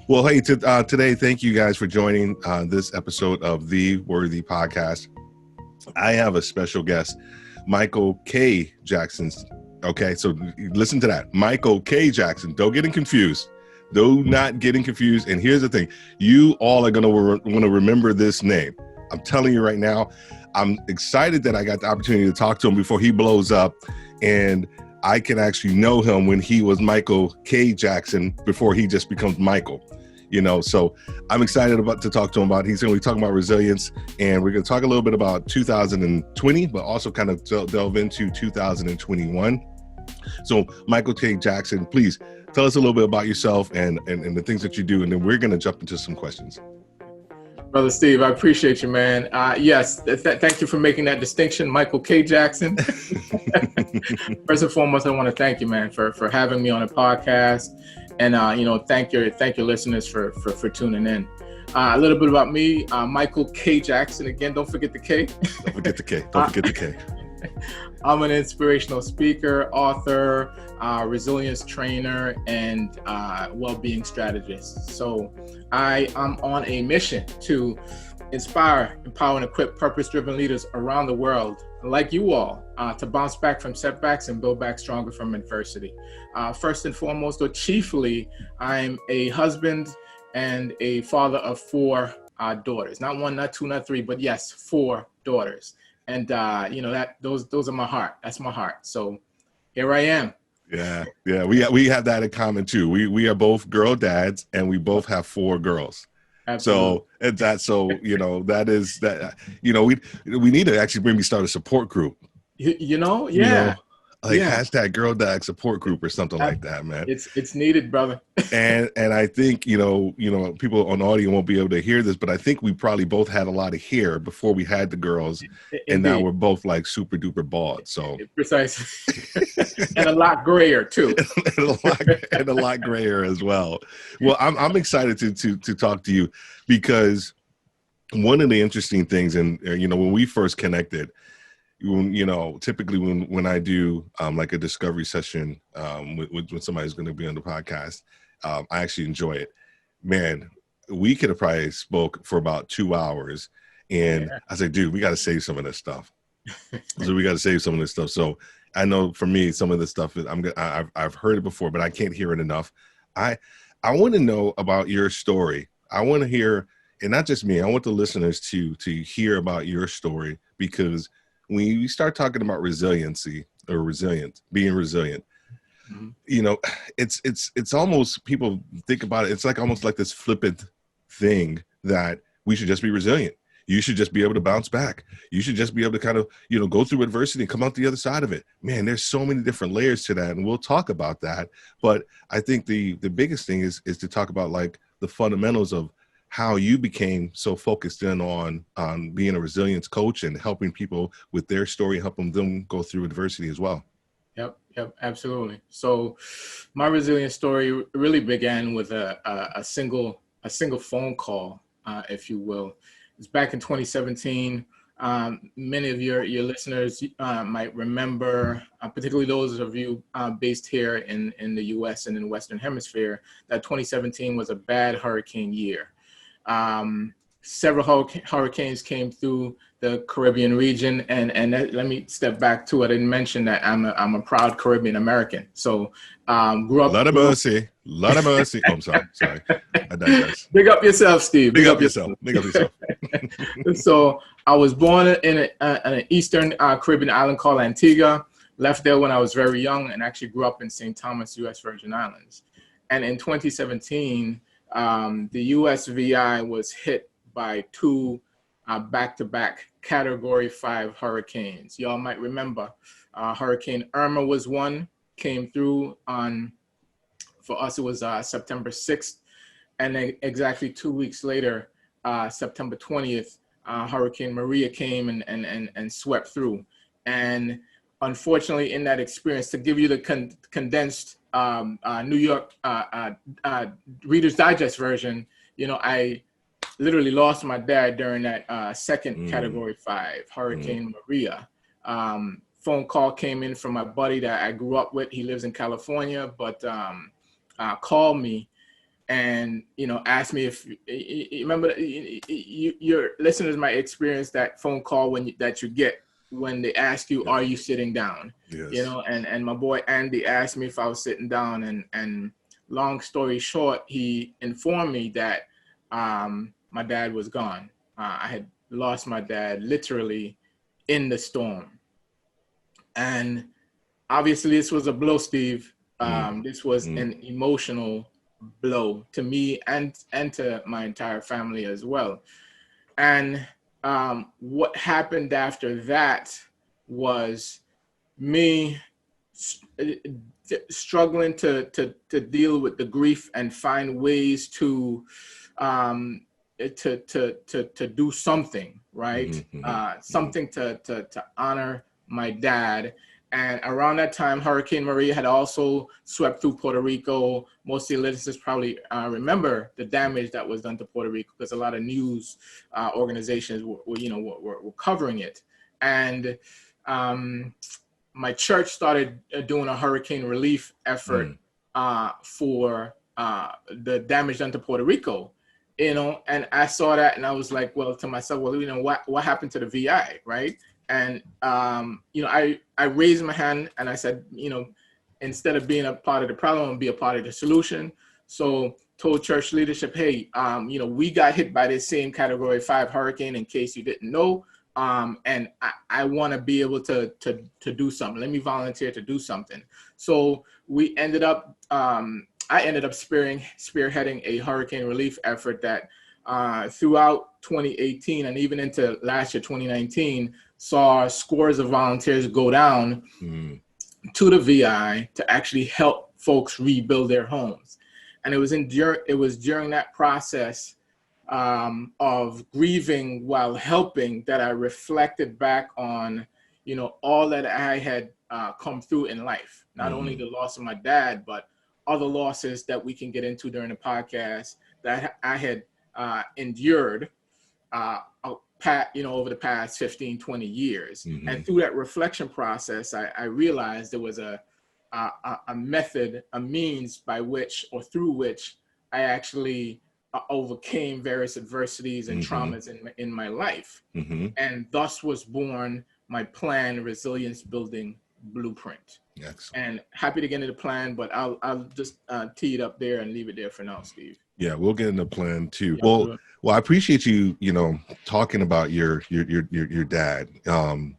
Well, hey, today, thank you guys for joining this episode of The Worthy Podcast. I have a special guest, Michael K. Jackson. Okay, so listen to that. Michael K. Jackson. Don't get confused. Do not get confused. And here's the thing. You all are going to want to remember this name. I'm telling you right now, I'm excited that I got the opportunity to talk to him before he blows up. And I can actually know him when he was Michael K. Jackson before he just becomes Michael. So I'm excited to talk to him about. He's going to be talking about resilience, and we're going to talk a little bit about 2020, but also kind of delve into 2021. So Michael K. Jackson, please tell us a little bit about yourself and the things that you do, and then we're going to jump into some questions. Brother Steve, I appreciate you, man. Yes, thank you for making that distinction, Michael K. Jackson. First and foremost, I want to thank you, man, for having me on the podcast. And, thank your listeners for tuning in. A little bit about me, Michael K. Jackson. Again, don't forget the K. Don't forget the K. Don't forget the K. I'm an inspirational speaker, author, resilience trainer, and well-being strategist. So I am on a mission to inspire, empower, and equip purpose-driven leaders around the world, like you all, to bounce back from setbacks and build back stronger from adversity. First and foremost, or chiefly, I'm a husband and a father of 4 daughters. Not 1, not 2, not 3, but yes, 4 daughters. And those are my heart. That's my heart. So here I am. Yeah. We have that in common too. We are both girl dads, and we both have 4 girls. Absolutely. We need to actually maybe start a support group. Hashtag girl dad support group or something like that, man. It's needed, brother. and I think, people on audio won't be able to hear this, but I think we probably both had a lot of hair before we had the girls. Indeed. And now we're both like super duper bald. So precisely. And a lot grayer too. and a lot grayer as well. Well, I'm excited to talk to you because one of the interesting things, and when we first connected, typically when I do like a discovery session when somebody's going to be on the podcast, I actually enjoy it. Man, we could have probably spoke for about 2 hours, and I said, dude, we got to save some of this stuff. So I know for me, some of the stuff is I've heard it before, but I can't hear it enough. I want to know about your story. I want to hear, and not just me, I want the listeners to hear about your story, because when you start talking about resiliency or being resilient, mm-hmm. It's almost, people think about it, it's like almost like this flippant thing that we should just be resilient. You should just be able to bounce back. You should just be able to kind of, go through adversity and come out the other side of it. Man, there's so many different layers to that, and we'll talk about that. But I think the biggest thing is to talk about like the fundamentals of how you became so focused in on being a resilience coach and helping people with their story, helping them go through adversity as well. Yep, absolutely. So my resilience story really began with a single phone call, if you will. It's back in 2017. Many of your listeners might remember, particularly those of you based here in the U.S. and in the Western Hemisphere, that 2017 was a bad hurricane year. Several hurricanes came through the Caribbean region, and let me step back too. I didn't mention that I'm a proud Caribbean American. So grew up. Lot of mercy. Oh, I'm sorry. I digress. Big up yourself, Steve. Big up yourself. So I was born in an Eastern Caribbean island called Antigua. Left there when I was very young, and actually grew up in St. Thomas, U.S. Virgin Islands. And in 2017. The USVI was hit by 2 back-to-back Category 5 hurricanes. Y'all might remember Hurricane Irma was one, came through for us it was September 6th, and then exactly 2 weeks later, September 20th, Hurricane Maria came and swept through. And unfortunately, in that experience, to give you the condensed New York Reader's Digest version, I literally lost my dad during that second Category 5 Hurricane Maria. Phone call came in from my buddy that I grew up with. He lives in California, but called me and asked me if you remember. Your listeners might experience that phone call that you get when they ask you, "Are you sitting down?" Yes. And my boy Andy asked me if I was sitting down, and long story short, he informed me that my dad was gone. I had lost my dad literally in the storm, and obviously this was a blow, Steve. This was an emotional blow to me and to my entire family as well. And what happened after that was me struggling to deal with the grief and find ways to do something, right? Something to honor my dad. And around that time, Hurricane Maria had also swept through Puerto Rico. Most of the listeners probably remember the damage that was done to Puerto Rico, because a lot of news organizations were covering it. And my church started doing a hurricane relief effort for the damage done to Puerto Rico. And I saw that, and I was like, well, to myself, well, what happened to the VI, right? And I raised my hand and I said, instead of being a part of the problem, I'm gonna be a part of the solution. So told church leadership, hey, we got hit by this same Category 5 hurricane, in case you didn't know, and I want to be able to do something. Let me volunteer to do something. So we ended up, I ended up spearheading a hurricane relief effort that throughout 2018 and even into last year, 2019, saw scores of volunteers go down to the VI to actually help folks rebuild their homes. And it was during that process of grieving while helping that I reflected back on, all that I had come through in life. Not only the loss of my dad, but other losses that we can get into during the podcast that I had endured over the past 15, 20 years. And through that reflection process, I realized there was a method, a means by which or through which I actually overcame various adversities and traumas in my life. And thus was born my plan, Resilience Building Blueprint. Excellent. And happy to get into the plan, but I'll just tee it up there and leave it there for now, Steve. Yeah, we'll get into the plan too. Yeah, well, I appreciate you, talking about your dad. Some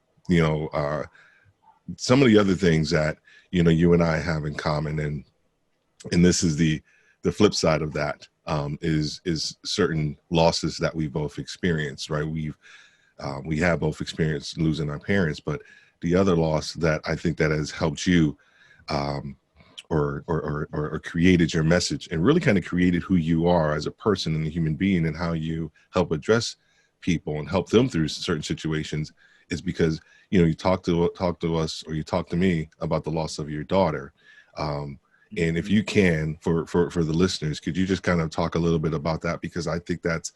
of the other things that you and I have in common, and this is the flip side of that, is certain losses that we both experienced. Right, we have both experienced losing our parents, but the other loss that I think that has helped you, or created your message and really kind of created who you are as a person and a human being, and how you help address people and help them through certain situations, is because you talk to us, or you talk to me about the loss of your daughter. And if you can, for the listeners, could you just kind of talk a little bit about that? Because I think that's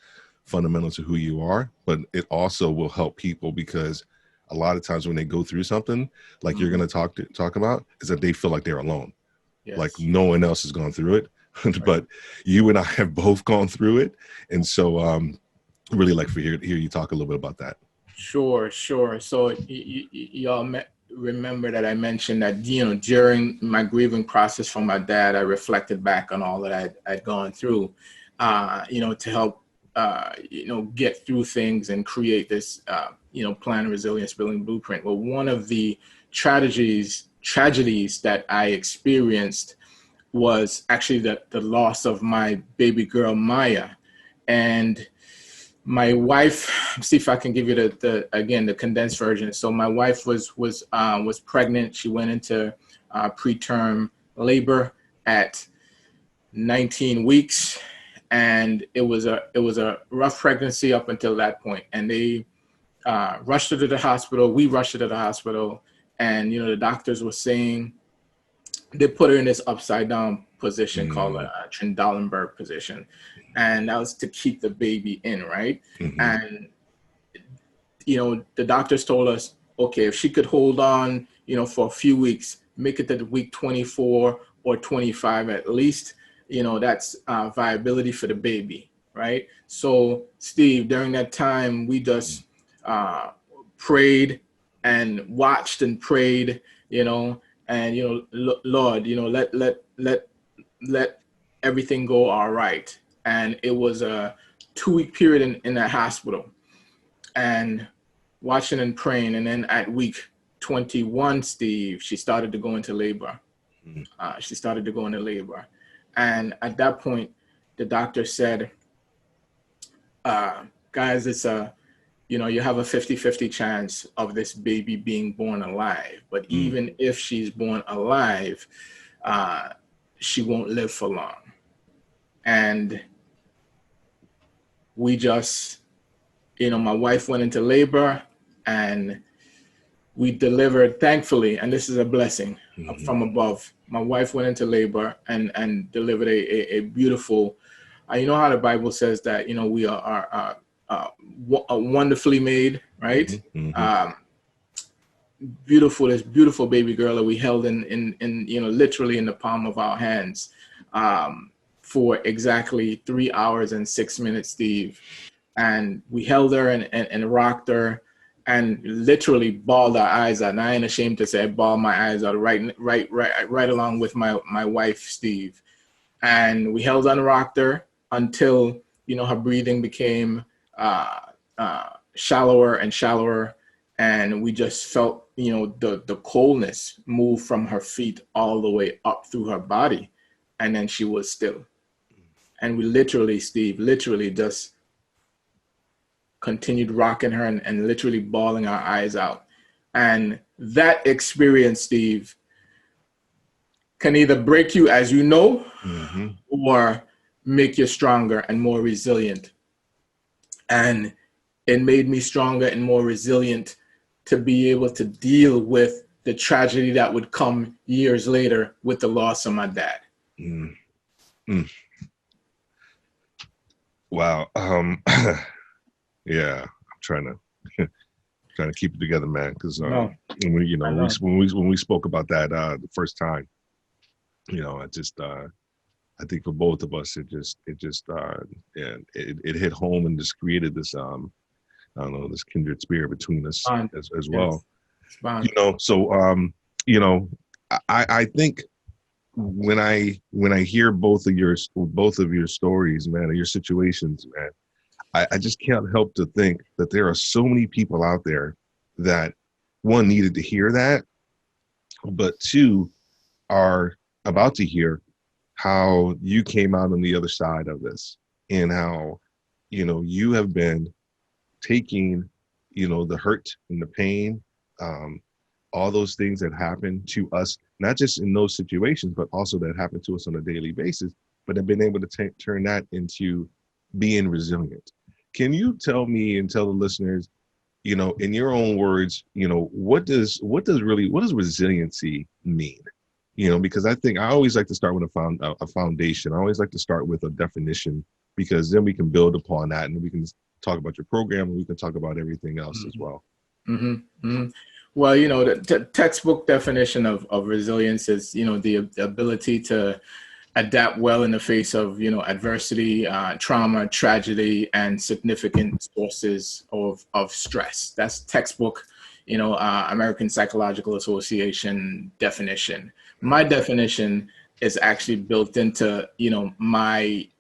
fundamental to who you are, but it also will help people, because a lot of times when they go through something like you're going to talk about, is that they feel like they're alone. Yes. Like no one else has gone through it, but you and I have both gone through it. And so really like to hear you talk a little bit about that. Sure. So y'all remember that I mentioned that, during my grieving process for my dad, I reflected back on all that I'd gone through, to help, get through things and create this, plan, Resilience Building Blueprint. Well, one of the tragedies that I experienced was actually the loss of my baby girl, Maya. And my wife, see if I can give you the condensed version. So my wife was pregnant. She went into preterm labor at 19 weeks. And it was a rough pregnancy up until that point. And they rushed her to the hospital. We rushed her to the hospital. And, the doctors were saying they put her in this upside down position called a Trendelenburg position. And that was to keep the baby in, right? And, the doctors told us, okay, if she could hold on, for a few weeks, make it to week 24 or 25 at least, that's viability for the baby, right? So Steve, during that time, we just prayed and watched and prayed, and Lord, let everything go all right. And it was a 2-week period in that hospital, and watching and praying. And then at week 21, Steve, she started to go into labor. And at that point, the doctor said, guys, it's you have a 50-50 chance of this baby being born alive. But even if she's born alive, she won't live for long. And we just, my wife went into labor, and we delivered, thankfully, and this is a blessing from above. My wife went into labor and delivered a beautiful, you know how the Bible says that, we are wonderfully made, right? Beautiful, this beautiful baby girl that we held in literally in the palm of our hands for exactly 3 hours and 6 minutes, Steve. And we held her and rocked her and literally bawled our eyes out. And I ain't ashamed to say I bawled my eyes out right along with my wife, Steve. And we held and rocked her until, her breathing became shallower and shallower. And we just felt, the coldness move from her feet all the way up through her body. And then she was still. And we literally, Steve, just continued rocking her and literally bawling our eyes out. And that experience, Steve, can either break you, as you know, or make you stronger and more resilient. And it made me stronger and more resilient to be able to deal with the tragedy that would come years later with the loss of my dad. Wow. Yeah, I'm trying to keep it together, man. Because when we spoke about that the first time, I think for both of us, it hit home and just created this this kindred spirit between us as well. So I think when I hear both of your stories, man, or your situations, man, I just can't help to think that there are so many people out there that, one, needed to hear that, but two, are about to hear how you came out on the other side of this, and how, you have been taking, the hurt and the pain, all those things that happen to us, not just in those situations, but also that happen to us on a daily basis, but have been able to turn that into being resilient. Can you tell me and tell the listeners, in your own words, what does resiliency mean? Because I think I always like to start with a foundation. I always like to start with a definition, because then we can build upon that, and we can talk about your program, and we can talk about everything else as well. Well, the textbook definition of resilience is, the ability to adapt well in the face of, adversity, trauma, tragedy, and significant sources of stress. That's textbook, American Psychological Association definition. My definition is actually built into, me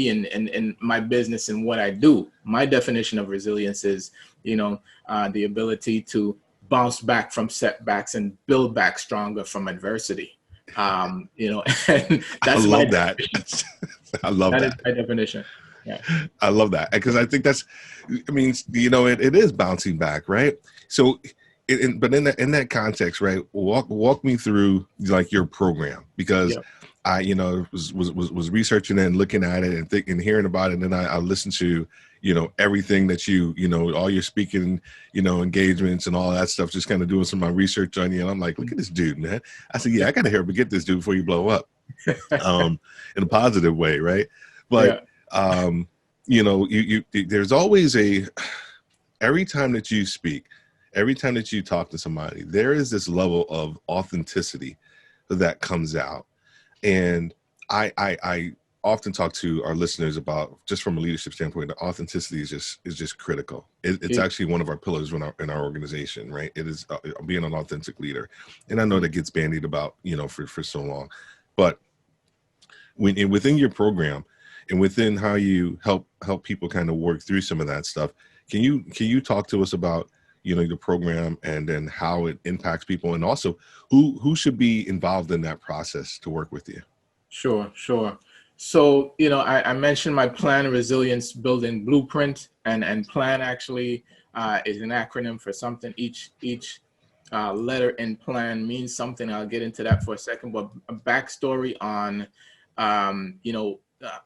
and my business and what I do. My definition of resilience is, the ability to bounce back from setbacks and build back stronger from adversity. And that's I love that. I love that. That is my definition. Yeah. I love that, because I think that's, it is bouncing back, right? So, but in that context, right? Walk me through like your program, because I, was researching and looking at it and thinking, hearing about it, and then I listened to, everything that all your speaking, engagements and all that stuff, just kind of doing some of my research on you. And I'm like, look at this dude, man. I said, I got to get this dude before you blow up, in a positive way. Right. But, there's always every time that you speak, every time that you talk to somebody, there is this level of authenticity that comes out. And I often talk to our listeners about, just from a leadership standpoint, the authenticity is just critical. It's actually one of our pillars in our organization, right? It is being an authentic leader. And I know that gets bandied about, for so long, but within your program and within how you help people kind of work through some of that stuff, can you talk to us about, the program and then how it impacts people, and also who should be involved in that process to work with you? Sure. So, I mentioned my plan, Resilience Building Blueprint, and plan actually is an acronym for something. Each letter in plan means something. I'll get into that for a second, but a backstory on,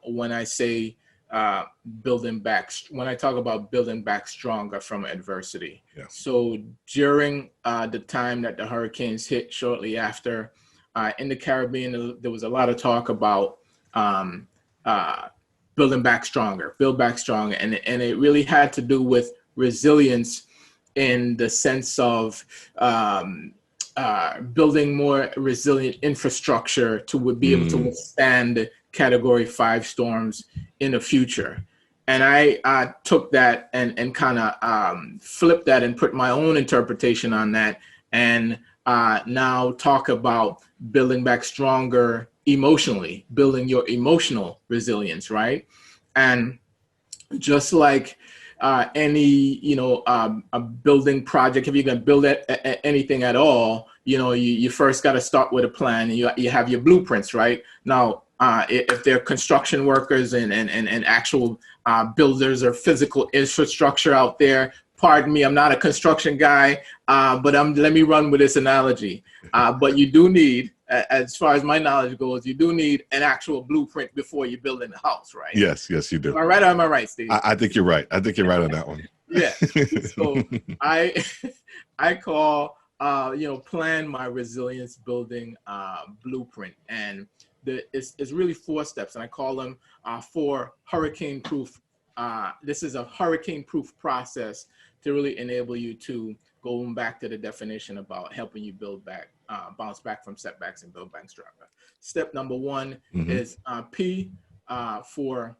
when I say when I talk about building back stronger from adversity. Yeah. So during the time that the hurricanes hit shortly after, in the Caribbean, there was a lot of talk about build back stronger, and it really had to do with resilience in the sense of building more resilient infrastructure to be able to withstand Category 5 storms in the future. And I took that and kind of flipped that and put my own interpretation on that, and now talk about building back stronger emotionally, building your emotional resilience, right? And just like any, a building project, if you're going to build anything at all, you first got to start with a plan, and you have your blueprints, right? Now, if they're construction workers and actual builders or physical infrastructure out there, pardon me, I'm not a construction guy, but let me run with this analogy. But you do need, as far as my knowledge goes, you do need an actual blueprint before you build in the house, right? Yes, you do. Am I right or am I right, Steve? I think you're right. I think you're right on that one. Yeah. So I call, plan my resilience building blueprint. And it's really 4 steps, and I call them 4 hurricane proof. This is a hurricane proof process to really enable you to go back to the definition about helping you build back, bounce back from setbacks and build back stronger. Step number 1 is P for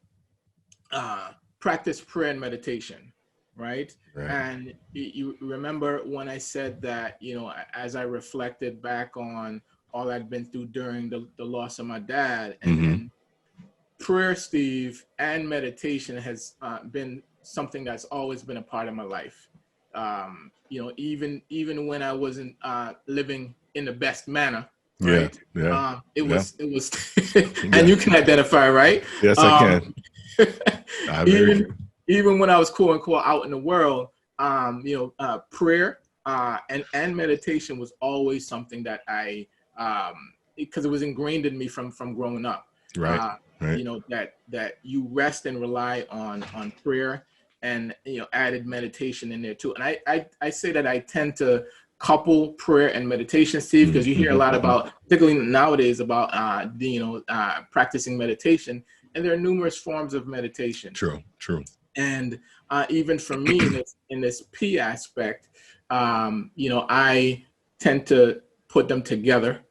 practice prayer and meditation, right? And you remember when I said that, as I reflected back on all I'd been through during the loss of my dad, and prayer, Steve, and meditation has been something that's always been a part of my life. Even when I wasn't living in the best manner, right? It was, and you can identify, right? Yes, I can. Even when I was quote unquote out in the world, prayer and meditation was always something that I, because it was ingrained in me from growing up. Right. That you rest and rely on prayer, and added meditation in there too. And I say that I tend to couple prayer and meditation, Steve, because you hear a lot about, particularly nowadays, about practicing meditation, and there are numerous forms of meditation. True. And even for me in this P aspect, I tend to put them together.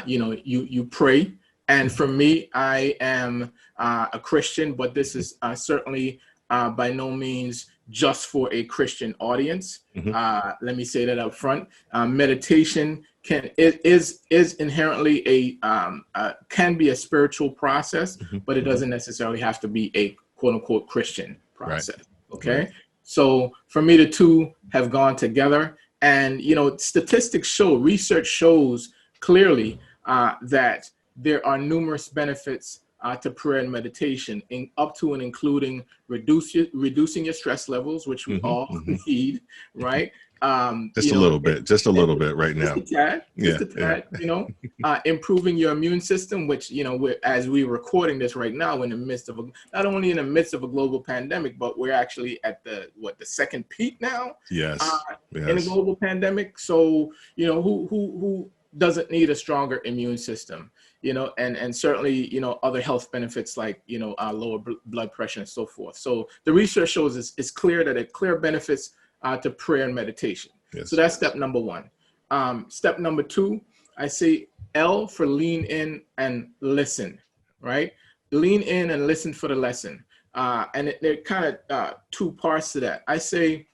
You pray. And for me, I am a Christian, but this is certainly by no means just for a Christian audience. Let me say that up front. Meditation is inherently can be a spiritual process, but it doesn't necessarily have to be a quote unquote Christian process. Right. Okay. Right. So for me, the two have gone together, and statistics show, research shows clearly that there are numerous benefits to prayer and meditation, up to and including reducing your stress levels, which we all need, right? Just a little bit right now. Just a tad, improving your immune system, which, as we're recording this right now, in the midst of not only in the midst of a global pandemic, but we're actually at the second peak now. Yes. In a global pandemic. So, who doesn't need a stronger immune system? And certainly, other health benefits like, lower blood pressure and so forth. So the research shows it's clear that it clear benefits to prayer and meditation. Yes. So that's step number 1. Step number 2, I say L for lean in and listen. right? Lean in and listen for the lesson. And there are kind of two parts to that. I say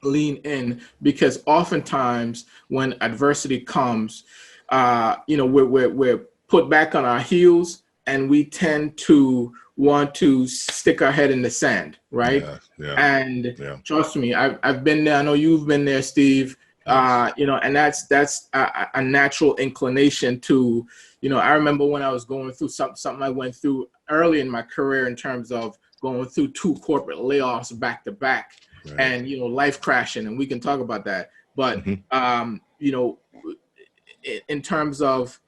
lean in because oftentimes when adversity comes, we're put back on our heels and we tend to want to stick our head in the sand, right? And trust me, I've been there. I know you've been there, Steve. Yes. And that's a natural inclination to, I remember when I was going through something I went through early in my career in terms of going through 2 corporate layoffs back to back. Right. And life crashing, and we can talk about that. But in terms of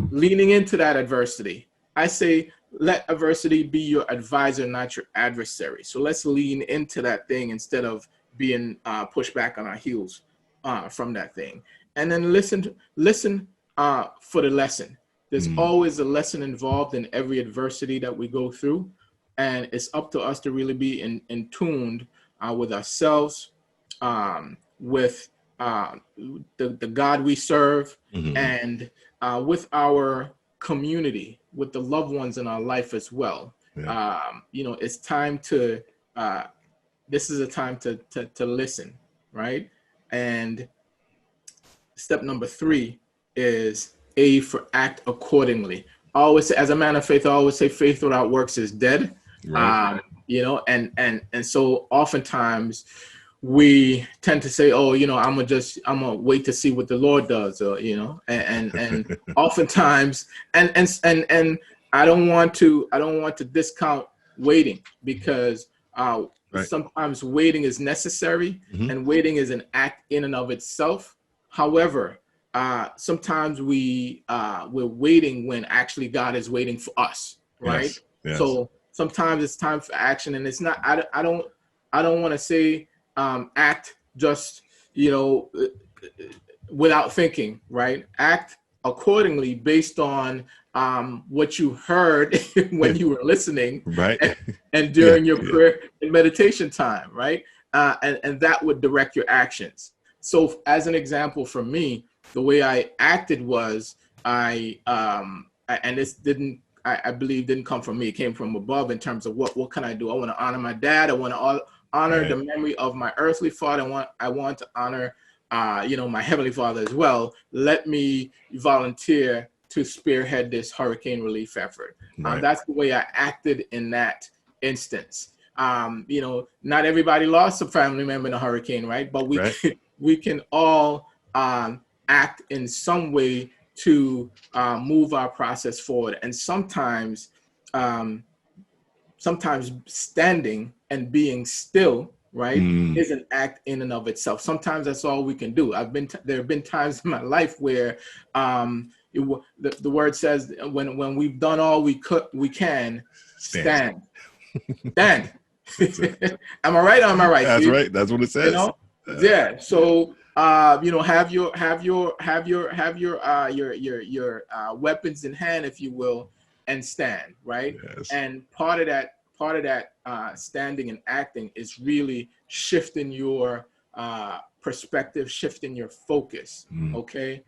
leaning into that adversity, I say let adversity be your advisor, not your adversary. So let's lean into that thing instead of being pushed back on our heels from that thing. And then listen for the lesson. There's always a lesson involved in every adversity that we go through, and it's up to us to really be in tuned with ourselves, with the God we serve, and with our community, with the loved ones in our life as well. It's time to, this is a time to listen, right? And step number 3 is A for act accordingly. I always say, as a man of faith, I always say faith without works is dead. Right. And so oftentimes we tend to say, oh, I'm gonna wait to see what the Lord does, and oftentimes, and I don't want to discount waiting, because sometimes waiting is necessary, and waiting is an act in and of itself. However, sometimes we're waiting when actually God is waiting for us, right? Yes. So sometimes it's time for action, and it's not. I don't want to say act just without thinking, right? Act accordingly based on what you heard when you were listening, right? And during your prayer and meditation time, right? And that would direct your actions. So, as an example, for me, the way I acted was and this I believe didn't come from me. It came from above in terms of what can I do? I want to honor my dad. I want to honor the memory of my earthly father. I want to honor, my heavenly Father as well. Let me volunteer to spearhead this hurricane relief effort. That's the way I acted in that instance. Not everybody lost a family member in a hurricane, right? But we can all act in some way to move our process forward. And sometimes standing and being still, right, is an act in and of itself. Sometimes that's all we can do. There have been times in my life where the word says when we've done all we can, stand. Stand. Am I right or am I right? That's Steve? right. That's what it says. Yeah. So have your weapons in hand, if you will, and stand, right? Yes. And part of that standing and acting is really shifting your perspective, shifting your focus. Okay.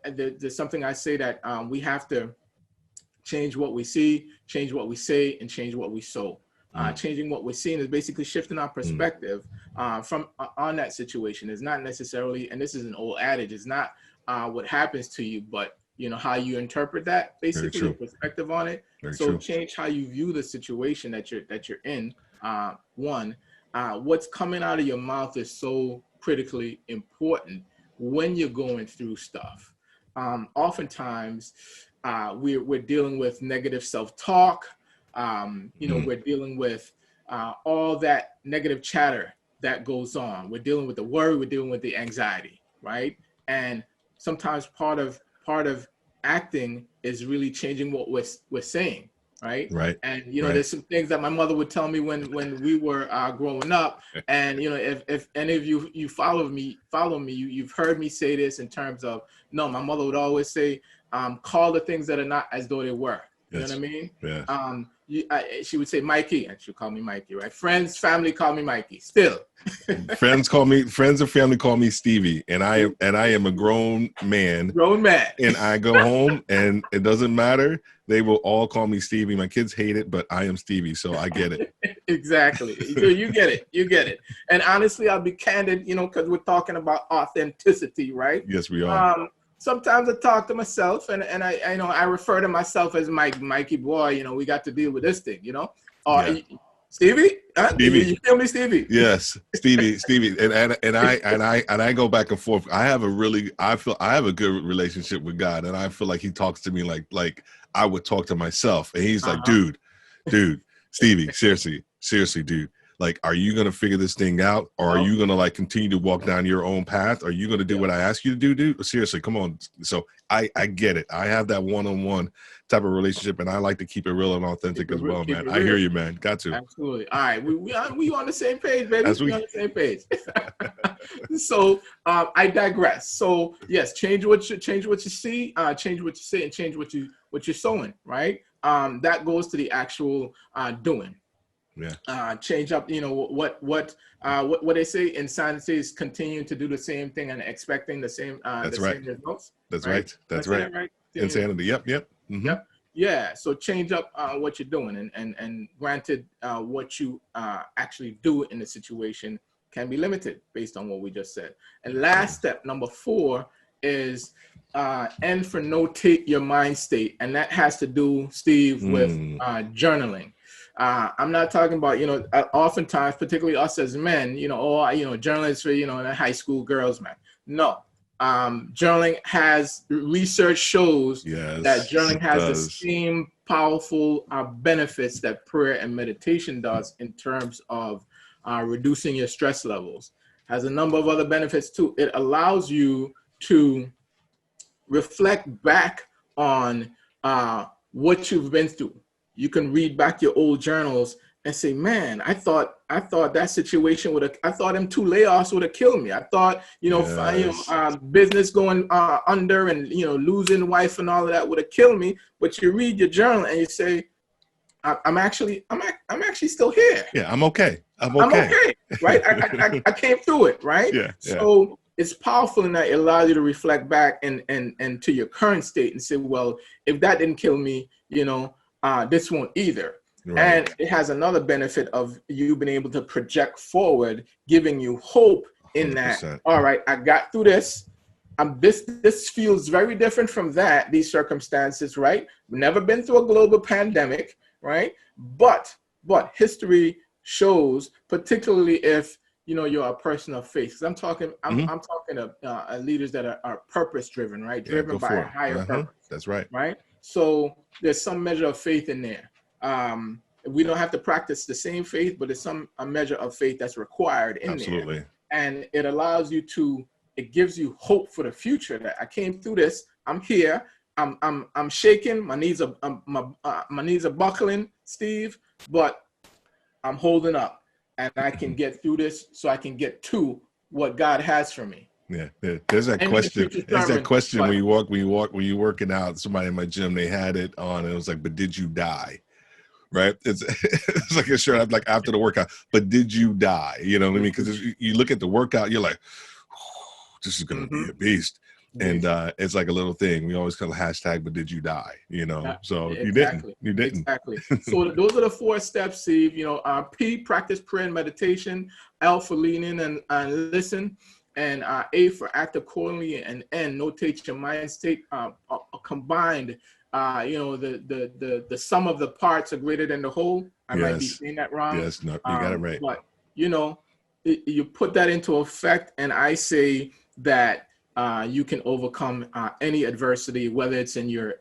There's something I say that we have to change what we see, change what we say, and change what we sow. Changing what we're seeing is basically shifting our perspective from on that situation. It's not necessarily, and this is an old adage, it's not what happens to you, but how you interpret that, basically your perspective on it. So change how you view the situation that you're in. What's coming out of your mouth is so critically important when you're going through stuff. Oftentimes, we're dealing with negative self-talk. We're dealing with all that negative chatter that goes on. We're dealing with the worry, we're dealing with the anxiety, right? And sometimes part of acting is really changing what we're saying, right? Right. And there's some things that my mother would tell me when we were growing up. And if any of you follow me, you've heard me say this in terms of, no, my mother would always say, call the things that are not as though they were. You know what I mean? Yeah. She would say Mikey, and she'll call me Mikey, right? Friends, family call me Mikey. Still, friends and family call me Stevie, and I am a grown man. And I go home, and it doesn't matter. They will all call me Stevie. My kids hate it, but I am Stevie, so I get it. Exactly. You get it. You get it. And honestly, I'll be candid, because we're talking about authenticity, right? Yes, we are. Sometimes I talk to myself, and I refer to myself as Mikey boy. We got to deal with this thing, Yeah. Stevie, Stevie, you feel me, Stevie? Yes, Stevie, and I go back and forth. I have a good relationship with God, and I feel like He talks to me like I would talk to myself, and He's like, dude, Stevie, seriously, dude. Like, are you going to figure this thing out, or are you going to continue to walk down your own path? Are you going to do what I ask you to do, dude? Seriously, come on. So I get it. I have that one-on-one type of relationship, and I like to keep it real and authentic as well, man. I hear you, man. Got to. Absolutely. All right. We on the same page, baby. We on the same page. So I digress. So yes, change what you see, change what you say, and change what you're sowing, right? That goes to the actual doing. Yeah. Change up, what they say in science is continuing to do the same thing and expecting the same same results. That's right. That's right. Insanity. Yep. Mm-hmm. Yep. Yeah. So change up what you're doing, and granted, what you actually do in the situation can be limited based on what we just said. And last step, number 4, is N for notate your mind state, and that has to do, Steve, with journaling. I'm not talking about, oftentimes, particularly us as men, journalists for, the high school girls, man. No. Journaling research shows that journaling has the same powerful benefits that prayer and meditation does in terms of reducing your stress levels. Has a number of other benefits too. It allows you to reflect back on what you've been through. You can read back your old journals and say, man, I thought that situation I thought them 2 layoffs would have killed me. I thought, business going under and, losing wife and all of that would have killed me. But you read your journal and you say, I'm actually still here. Yeah, I'm okay. I'm okay. Right. I came through it. Right. Yeah. So it's powerful in that it allows you to reflect back and to your current state and say, well, if that didn't kill me, this won't either. Right. And it has another benefit of you being able to project forward, giving you hope in 100%. That, all right, I got through this. This feels very different from these circumstances, right? We've never been through a global pandemic, right? But history shows, particularly if, you're a person of faith. I'm talking to leaders that are purpose driven, right? Driven by a higher purpose. That's right. Right. So there's some measure of faith in there. We don't have to practice the same faith, but there's a measure of faith that's required in there. And it allows you it gives you hope for the future, that I came through this. I'm here. I'm shaking. My knees are buckling, Steve, but I'm holding up, and I can get through this, so I can get to what God has for me. Yeah, there's that question. There's that question when you're working out. Somebody in my gym, they had it on, and it was like, "But did you die?" Right? It's like a shirt, like after the workout. But did you die? You know what I mean? Because you look at the workout, you're like, "This is gonna be a beast," and it's like a little thing. We always call it hashtag, "But did you die?" So exactly. You didn't. Exactly. So those are the 4 steps, Steve. P, practice prayer and meditation. L for lean in and listen. And A for act accordingly, and N, notate your mind state. Combined, the sum of the parts are greater than the whole. I might be saying that wrong. Yes, no, you got it right. But you put that into effect, and I say that you can overcome any adversity, whether it's in your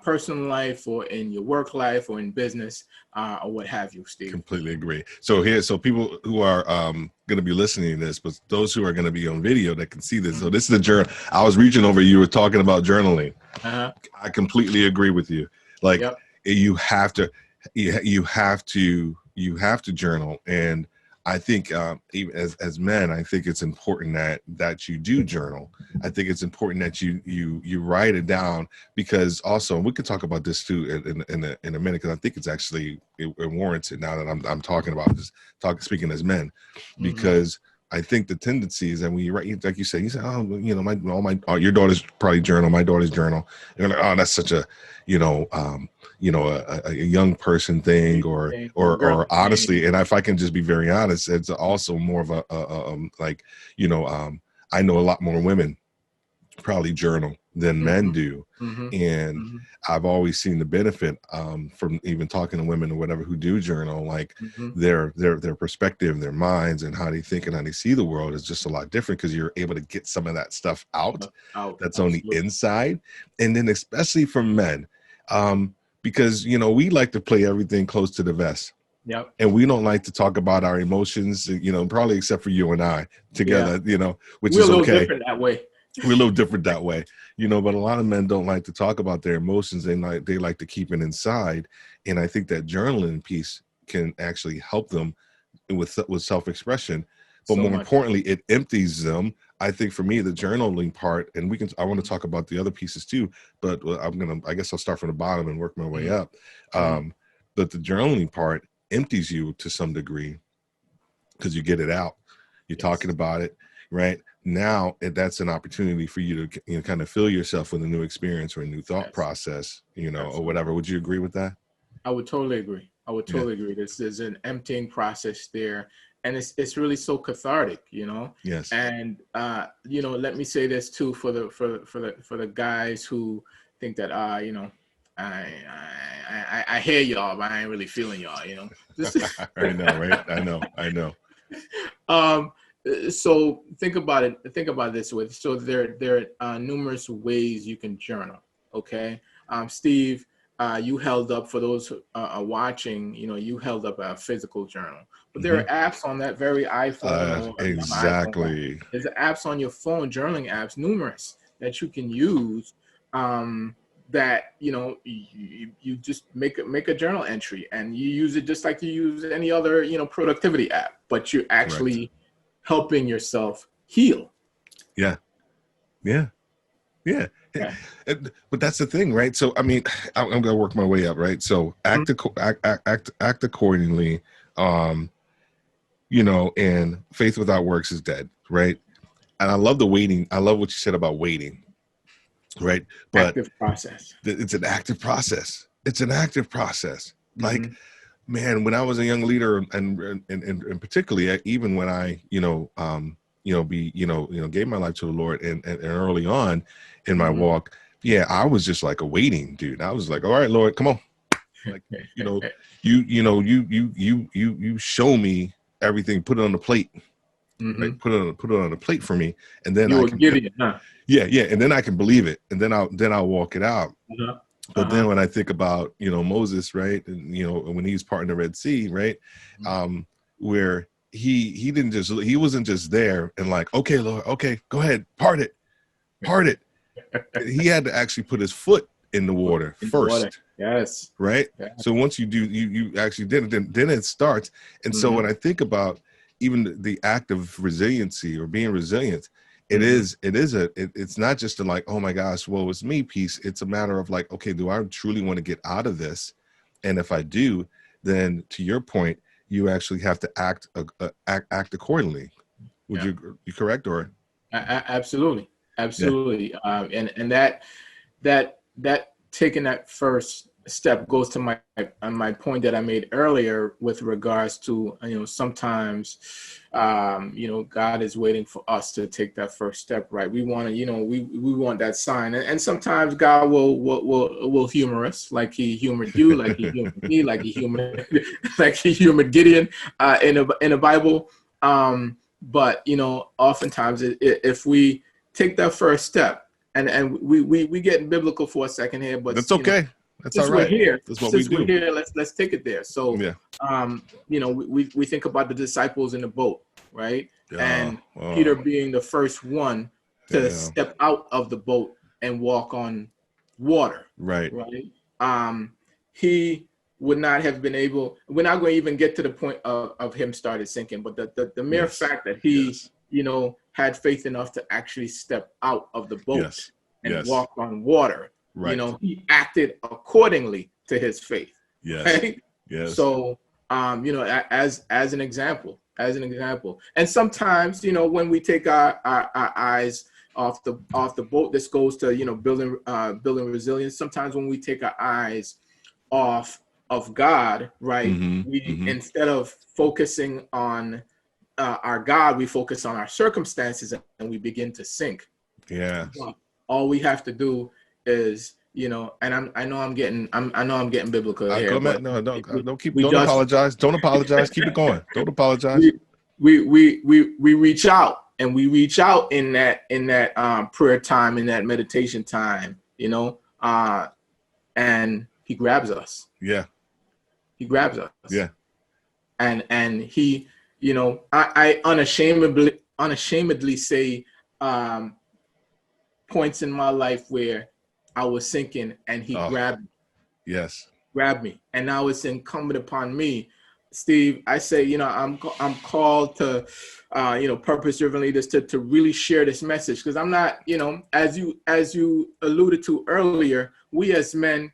personal life or in your work life or in business or what have you, Steve. Completely agree. So people who are going to be listening to this, but those who are going to be on video that can see this. So this is the journal. I was reaching over. You were talking about journaling. I completely agree with you. Like you have to journal, and I think even as men, I think it's important that you do journal. I think it's important that you write it down, because also, and we could talk about this too in a minute, because I think it's actually it warrants it now that I'm talking about this, speaking as men, because I think the tendencies, and when you write, like you say, oh, you know, your daughter's probably journal, my daughter's journal. You're like, oh, that's such a, a young person thing, or honestly, and if I can just be very honest, it's also more of like, I know a lot more women probably journal than men do. And I've always seen the benefit from even talking to women or whatever who do journal, like their perspective, their minds, and how they think and how they see the world is just a lot different, because you're able to get some of that stuff out that's on the inside. And then especially for men, because we like to play everything close to the vest. Yep. And we don't like to talk about our emotions, probably except for you and I together, which is okay. We're a little different that way. We're a little different that way, but a lot of men don't like to talk about their emotions. They like to keep it inside. And I think that journaling piece can actually help them with self-expression. But more importantly, it empties them. I think for me, the journaling part, and I want to talk about the other pieces too, but I guess I'll start from the bottom and work my way up. But the journaling part empties you to some degree, because you get it out. You're talking about it, right? Now that's an opportunity for you to kind of fill yourself with a new experience or a new thought process, or whatever. Would you agree with that? I would totally agree. Agree. There's an emptying process there, and it's really so cathartic, Yes. And let me say this too for the guys who think that I hear y'all, but I ain't really feeling y'all, I know, right? I know. So think about it. Think about this way. So there are numerous ways you can journal. Okay, Steve, you held up, for those who are watching. You held up a physical journal, but there are apps on that very iPhone. Exactly. There's apps on your phone, journaling apps, numerous that you can use. That you just make a journal entry, and you use it just like you use any other productivity app, but you're actually helping yourself heal. Yeah. But that's the thing, right? So I mean, I'm gonna work my way up, right? So act accordingly, and faith without works is dead, right? And I love the waiting. I love what you said about waiting, right? But active process. It's an active process. Like, man, when I was a young leader, and particularly even when I, gave my life to the Lord, and early on in my walk, I was just like a waiting dude. I was like, all right, Lord, come on, like, you show me everything, put it on the plate, right? Put it on the plate for me, and then I can get it. And then I can believe it, and then I'll walk it out. But then when I think about, Moses, right, and when he's parting the Red Sea, right, where he wasn't just there and like, okay, Lord, okay, go ahead, part it. He had to actually put his foot in the water first. Yes. Right. Yes. So once you do, you actually did it, then it starts. And so when I think about even the act of resiliency or being resilient, it's not just a like, oh my gosh, well, it's me piece. It's a matter of like, okay, do I truly want to get out of this? And if I do, then to your point, you actually have to act accordingly. Would you correct, or? Absolutely. And that taking that first step goes to my point that I made earlier with regards to, sometimes, God is waiting for us to take that first step, right? We want to, we want that sign, and sometimes God will humor us, like He humored you, like He humored me, like He humored Gideon in the Bible. But oftentimes, if we take that first step, and we get biblical for a second here, but that's okay. That's all right. We're here. That's what we do. We're here, let's take it there. So, we think about the disciples in the boat, right? And Peter being the first one to step out of the boat and walk on water. Right. He would not have been able, we're not going to even get to the point of him started sinking, but the mere fact that he, had faith enough to actually step out of the boat and walk on water, he acted accordingly to his faith. Right? So, as an example, and sometimes, when we take our eyes off the boat, this goes to, building resilience. Sometimes when we take our eyes off of God, right, instead of focusing on our God, we focus on our circumstances and we begin to sink. Yeah. All we have to do is, and I know I'm getting biblical here. But don't apologize. Don't apologize. Keep it going. Don't apologize. We reach out, and we reach out in that prayer time, in that meditation time, and he grabs us. Yeah. He grabs us. Yeah. And he, I unashamedly say points in my life where I was sinking and he grabbed me. Yes. Grabbed me. And now it's incumbent upon me, Steve. I say, I'm called to, purpose-driven leaders to really share this message, because I'm not, as you alluded to earlier, we as men,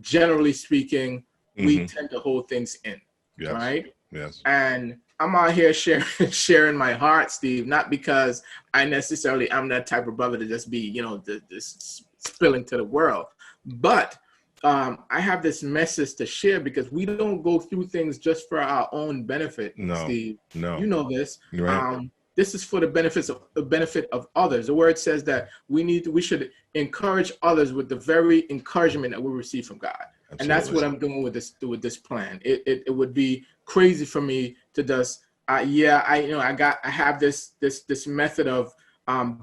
generally speaking, we tend to hold things in, right? Yes. And I'm out here sharing my heart, Steve, not because I'm that type of brother to just be, just spilling to the world, but I have this message to share because we don't go through things just for our own benefit, Steve. No. You know this. Right. This is for the benefit of others. The word says that we should encourage others with the very encouragement that we receive from God. Absolutely. And that's what I'm doing with this plan. It would be crazy for me to just I have this method of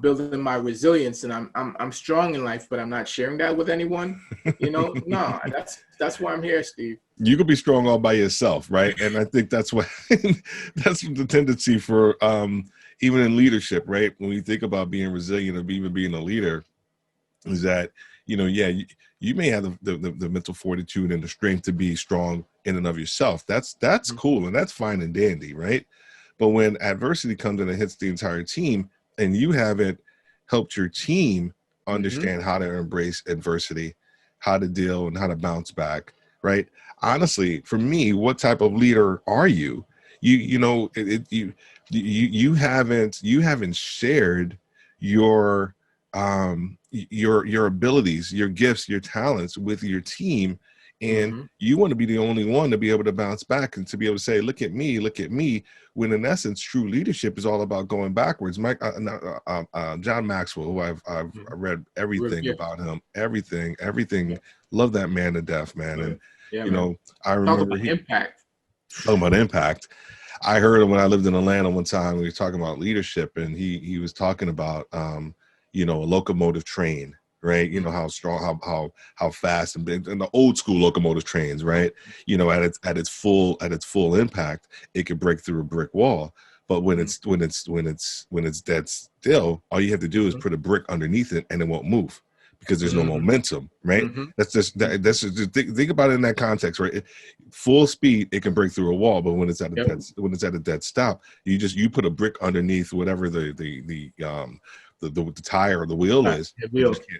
building my resilience, and I'm strong in life, but I'm not sharing that with anyone. No, that's why I'm here, Steve. You could be strong all by yourself, right? And I think that's what that's the tendency for even in leadership, right? When you think about being resilient or even being a leader, is that you may have the mental fortitude and the strength to be strong in and of yourself. That's cool and that's fine and dandy, right? But when adversity comes and it hits the entire team, and you haven't helped your team understand how to embrace adversity, how to deal and how to bounce back, right? Honestly, for me, what type of leader are you? You haven't shared your abilities, your gifts, your talents with your team. And you want to be the only one to be able to bounce back and to be able to say, look at me, when in essence, true leadership is all about going backwards. John Maxwell, who I've read everything about him, everything. Love that man to death, man. And, I remember talking about impact. I heard him when I lived in Atlanta one time. We were talking about leadership, and he was talking about, a locomotive train. Right, how strong, how fast, and the old school locomotive trains, right? At its full impact, it could break through a brick wall. But when it's dead still, all you have to do is put a brick underneath it, and it won't move because there's no momentum, right? That's just think about it in that context, right? Full speed, it can break through a wall, but when it's at a dead stop, you put a brick underneath whatever the tire or the wheel is,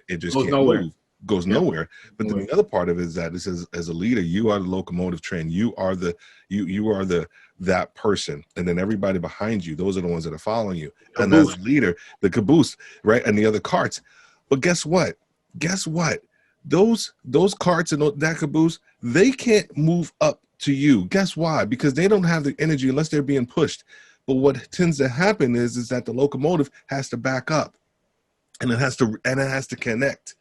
it just can't move, goes nowhere. But then the other part of it is that it says, as a leader, you are the locomotive train. You are that person, and then everybody behind you, those are the ones that are following you. And as a leader, the caboose, right, and the other carts. But guess what? Those carts and that caboose, they can't move up to you. Guess why? Because they don't have the energy unless they're being pushed. But what tends to happen is that the locomotive has to back up, and it has to connect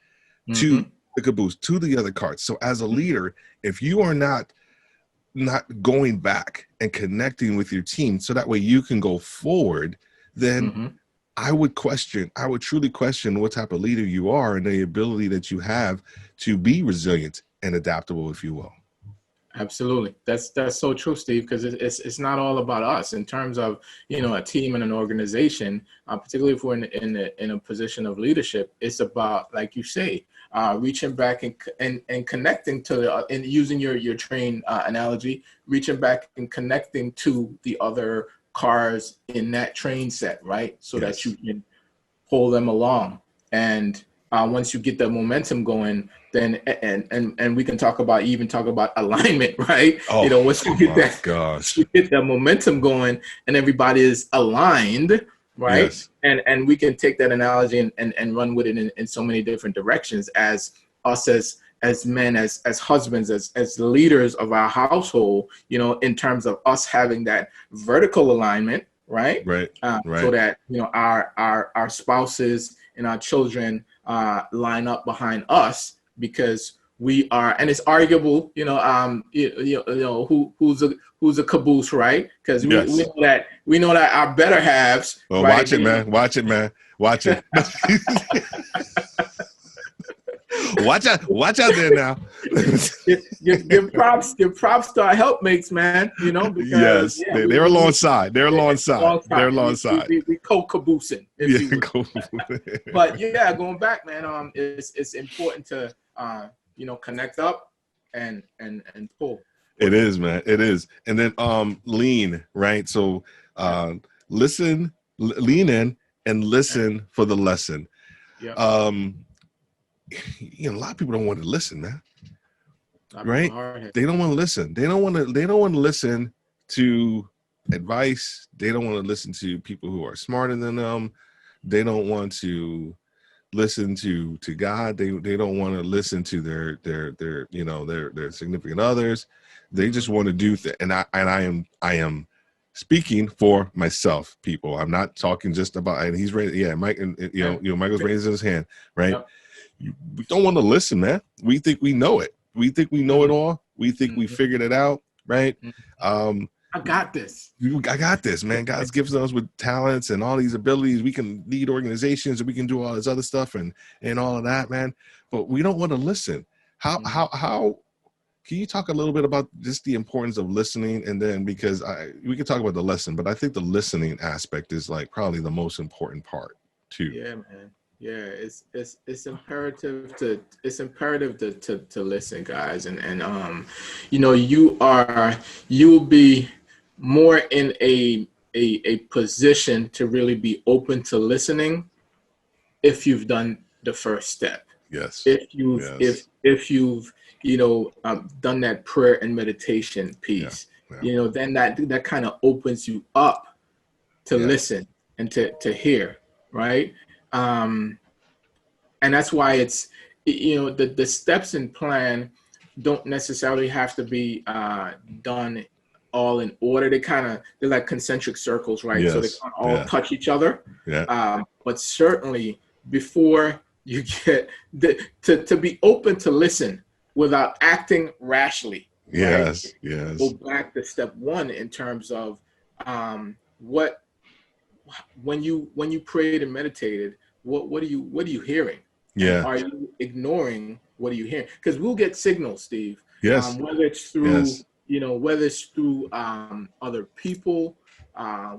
to the caboose, to the other carts. So as a leader, if you are not going back and connecting with your team, so that way you can go forward, then I would truly question what type of leader you are and the ability that you have to be resilient and adaptable, if you will. Absolutely. That's so true, Steve, because it's not all about us in terms of, a team and an organization, particularly if we're in a position of leadership. It's about, like you say, reaching back and connecting to and using your train analogy, reaching back and connecting to the other cars in that train set, right? So that you can pull them along. And once you get the momentum going, then and we can talk about alignment, right? Once you get you get the momentum going and everybody is aligned, right? Yes. And we can take that analogy and run with it in so many different directions as us as men, as husbands, as leaders of our household, in terms of us having that vertical alignment, right? Right. So that, our spouses and our children line up behind us, because we are, and it's arguable, who's a caboose, right? Because we know that our better halves. Well, right? watch it, man. Watch it, man. Watch it. Watch out there now. Give props to our helpmates, man. Because they're alongside. They're alongside. We co-caboosing. But going back, man. It's important to connect up and pull. It is, man. It is. And then lean, right? So lean in and listen for the lesson. Yeah. A lot of people don't want to listen, man. Right? They don't want to listen. They don't want to listen to advice. They don't want to listen to people who are smarter than them. They don't want to listen to God. They don't want to listen to their significant others. They just want to do things. And I am speaking for myself, people. I'm not talking just about, and he's raised, Mike, and Michael's raising his hand, right? Yep. We don't want to listen, man. We think we know it. We think we know it all. We think we figured it out, right? I got this. I got this, man. God's gifted us with talents and all these abilities. We can lead organizations and we can do all this other stuff and all of that, man. But we don't want to listen. How can you talk a little bit about just the importance of listening? And then, because we could talk about the lesson, but I think the listening aspect is like probably the most important part too. Yeah, man. Yeah, it's imperative to listen, guys, and you'll be more in a position to really be open to listening if you've done the first step. Yes. If you've done that prayer and meditation piece, then that kind of opens you up to listen and to hear, right? And that's why it's, the steps and plan don't necessarily have to be done all in order. They're like concentric circles, right? Yes. So they all touch each other. Yeah. But certainly before you get to be open to listen without acting rashly. Yes. Right? Yes. Go back to step one in terms of when you prayed and meditated, what are you hearing? Yeah. Are you ignoring what are you hearing? Because we'll get signals, Steve. Yes. Whether it's through whether it's through other people,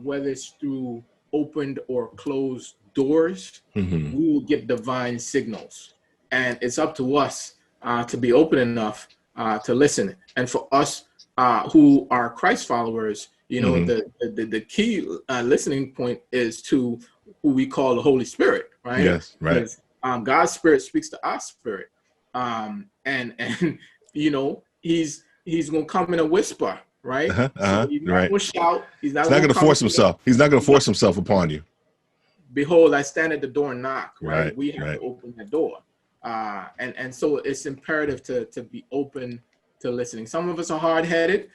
whether it's through opened or closed doors, we will get divine signals, and it's up to us to be open enough to listen. And for us who are Christ followers, the key listening point is to who we call the Holy Spirit, right? Yes, right. Because God's Spirit speaks to our spirit, and he's gonna come in a whisper, right? So he's not gonna shout. He's not gonna force himself. He's not gonna force himself upon you. Behold, I stand at the door and knock. Right. We have to open that door, and so it's imperative to be open to listening. Some of us are hard-headed.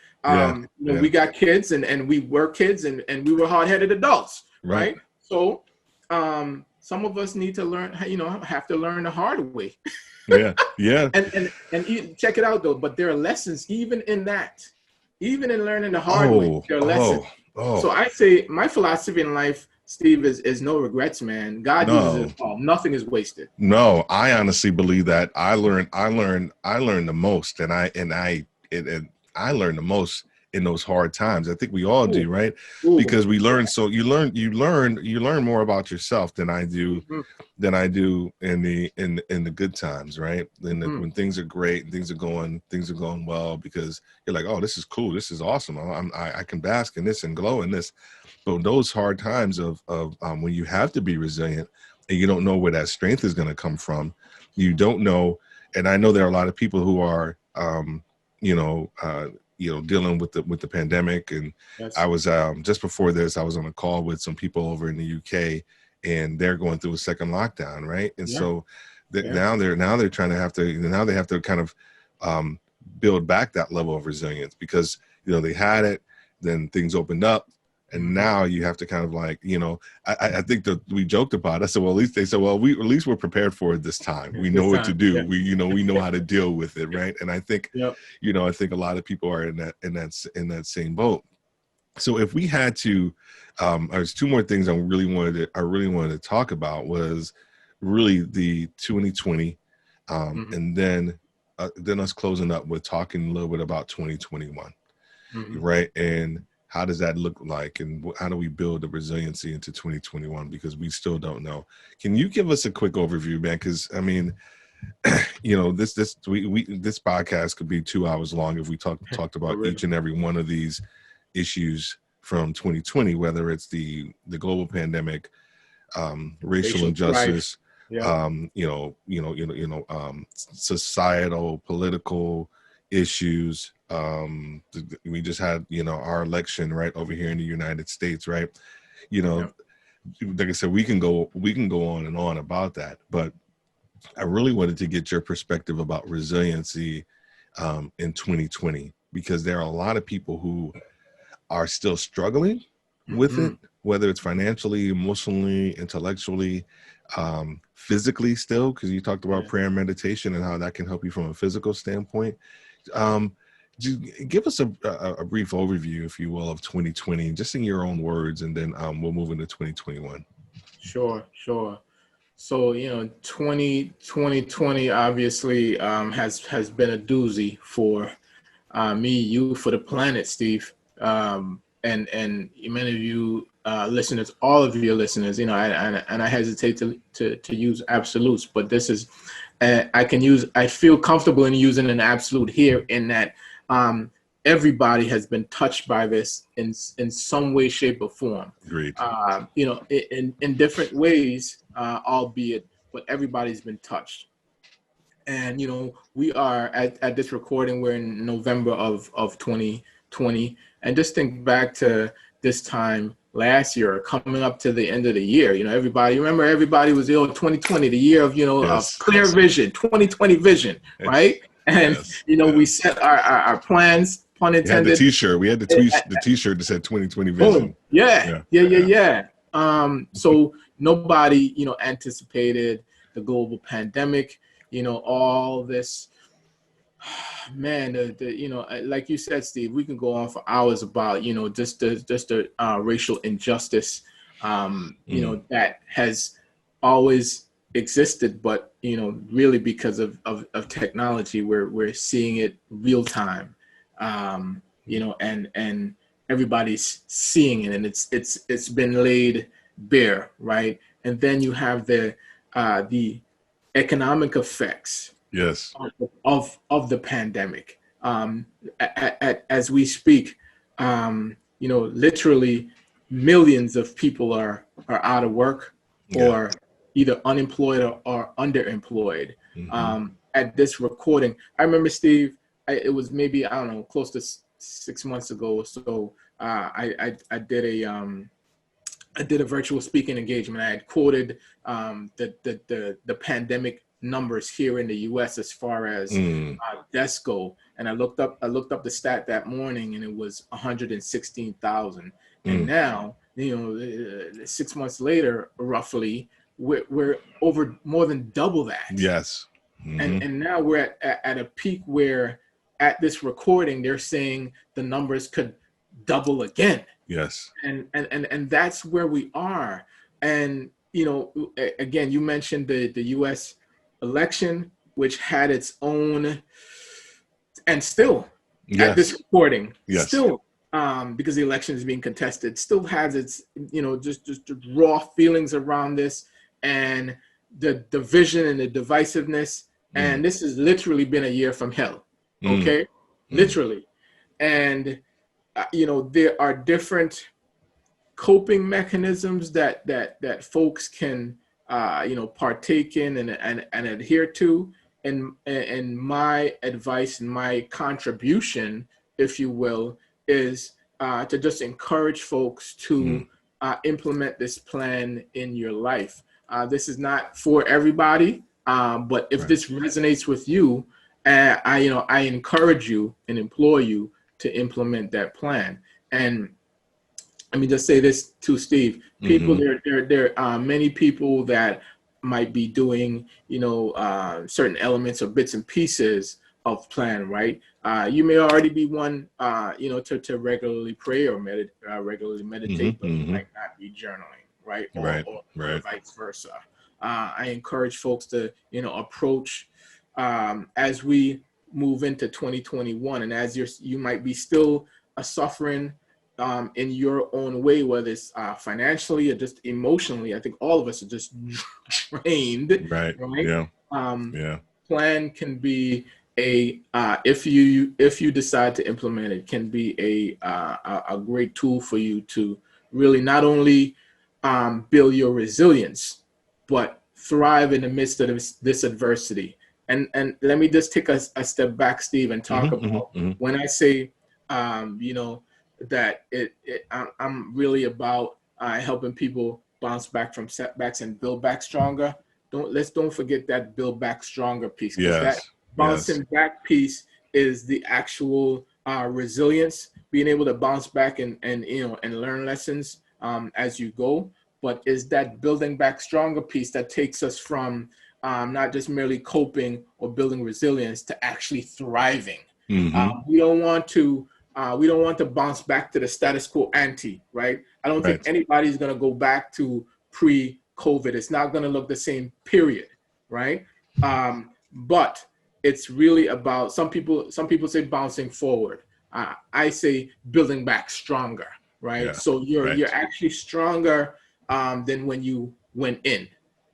We got kids and we were kids and we were hard-headed adults, right? So some of us need to learn, have to learn the hard way. Yeah. And check it out though, but there are lessons even in that. Even in learning the hard way, there are lessons. So I say my philosophy in life, Steve, is no regrets, man. God uses it all. Nothing is wasted. No, I honestly believe that. I learned the most, and I learned the most in those hard times. I think we all do, right? Ooh. Because we learn. So you learn more about yourself than I do in the good times, right? When things are great and things are going well, because you're like, oh, this is cool, this is awesome. I can bask in this and glow in this. But those hard times of when you have to be resilient and you don't know where that strength is going to come from, you don't know. And I know there are a lot of people who are, dealing with the pandemic. And Yes. I was just before this, I was on a call with some people over in the UK, and they're going through a second lockdown, right? And so now they're trying to they have to kind of build back that level of resilience, because they had it, then things opened up. And now you have to kind of like, I think that we joked about it. I said, well, at least they said, well, at least we're prepared for it this time. We know what to do. Yeah. We know how to deal with it. Right. And I think, I think a lot of people are in that same boat. So if we had to, there's two more things I really wanted to talk about, was really the 2020, and then us closing up with talking a little bit about 2021, right? And how does that look like, and how do we build the resiliency into 2021? Because we still don't know. Can you give us a quick overview, man? Because I mean, this podcast could be 2 hours long if we talked about each and every one of these issues from 2020, whether it's the global pandemic, racial injustice, societal, political issues. We just had, our election right over here in the United States, right? Like I said, we can go on and on about that, but I really wanted to get your perspective about resiliency in 2020, because there are a lot of people who are still struggling with it, whether it's financially, emotionally, intellectually, physically still, because you talked about prayer and meditation and how that can help you from a physical standpoint. Give us a brief overview, if you will, of 2020, just in your own words, and then we'll move into 2021. Sure. So, 2020 obviously has been a doozy for me, you, for the planet, Steve, and many of you listeners, all of your listeners. And I hesitate to use absolutes, but this is I feel comfortable in using an absolute here, in that everybody has been touched by this in some way, shape, or form. Great. In different ways, albeit, but everybody's been touched. And, we are at this recording, we're in November of 2020. And just think back to this time last year, coming up to the end of the year. Everybody was 2020, the year of, of clear vision, 2020 vision, right? And, we set our plans, pun intended. We had the t-shirt. We had the t-shirt that said 2020 vision. Boom. Yeah. So nobody, anticipated the global pandemic, all this, man, like you said, Steve, we can go on for hours about, just the racial injustice, that has always existed, but, really because of technology, we're seeing it real time, and everybody's seeing it, and it's been laid bare, right? And then you have the economic effects of the pandemic. As we speak, literally millions of people are out of work, or either unemployed or underemployed. At this recording, I remember, Steve, it was maybe, I don't know, close to 6 months ago or so. I did a virtual speaking engagement. I had quoted the pandemic numbers here in the U.S. as far as deaths go, and I looked up the stat that morning, and it was 116,000. And now, 6 months later, roughly, we're over more than double that. Yes. And now we're at a peak where, at this recording, they're saying the numbers could double again. Yes. And that's where we are. And, again, you mentioned the U.S. election, which had its own, and still at this recording, Yes. still, because the election is being contested, still has its, just the raw feelings around this, and the division and the divisiveness. And this has literally been a year from hell. Okay. Literally. And, there are different coping mechanisms that folks can, partake in and adhere to. And my advice and my contribution, if you will, is to just encourage folks to implement this plan in your life. This is not for everybody, but if this resonates with you, I encourage you and implore you to implement that plan. And let me just say this to Steve. People, there are many people that might be doing, certain elements or bits and pieces of plan, right? You may already be one, to regularly pray or regularly meditate, but you might not be journaling, right? Or vice versa. I encourage folks to, approach as we move into 2021, and as you might be still suffering in your own way, whether it's financially or just emotionally. I think all of us are just drained. Right. Yeah. Plan can be if you decide to implement it, can be a great tool for you to really not only build your resilience, but thrive in the midst of this adversity. And let me just take a step back, Steve, and talk about when I say, that I'm really about helping people bounce back from setbacks and build back stronger. Don't forget that build back stronger piece. Because that bouncing back piece is the actual resilience, being able to bounce back and learn lessons as you go. But is that building back stronger piece that takes us from not just merely coping or building resilience to actually thriving. We don't want to bounce back to the status quo ante, right? I don't think anybody's going to go back to pre-COVID. It's not going to look the same, period, right? But it's really about, some people say bouncing forward. I say building back stronger, right? Yeah, so you're actually stronger than when you went in.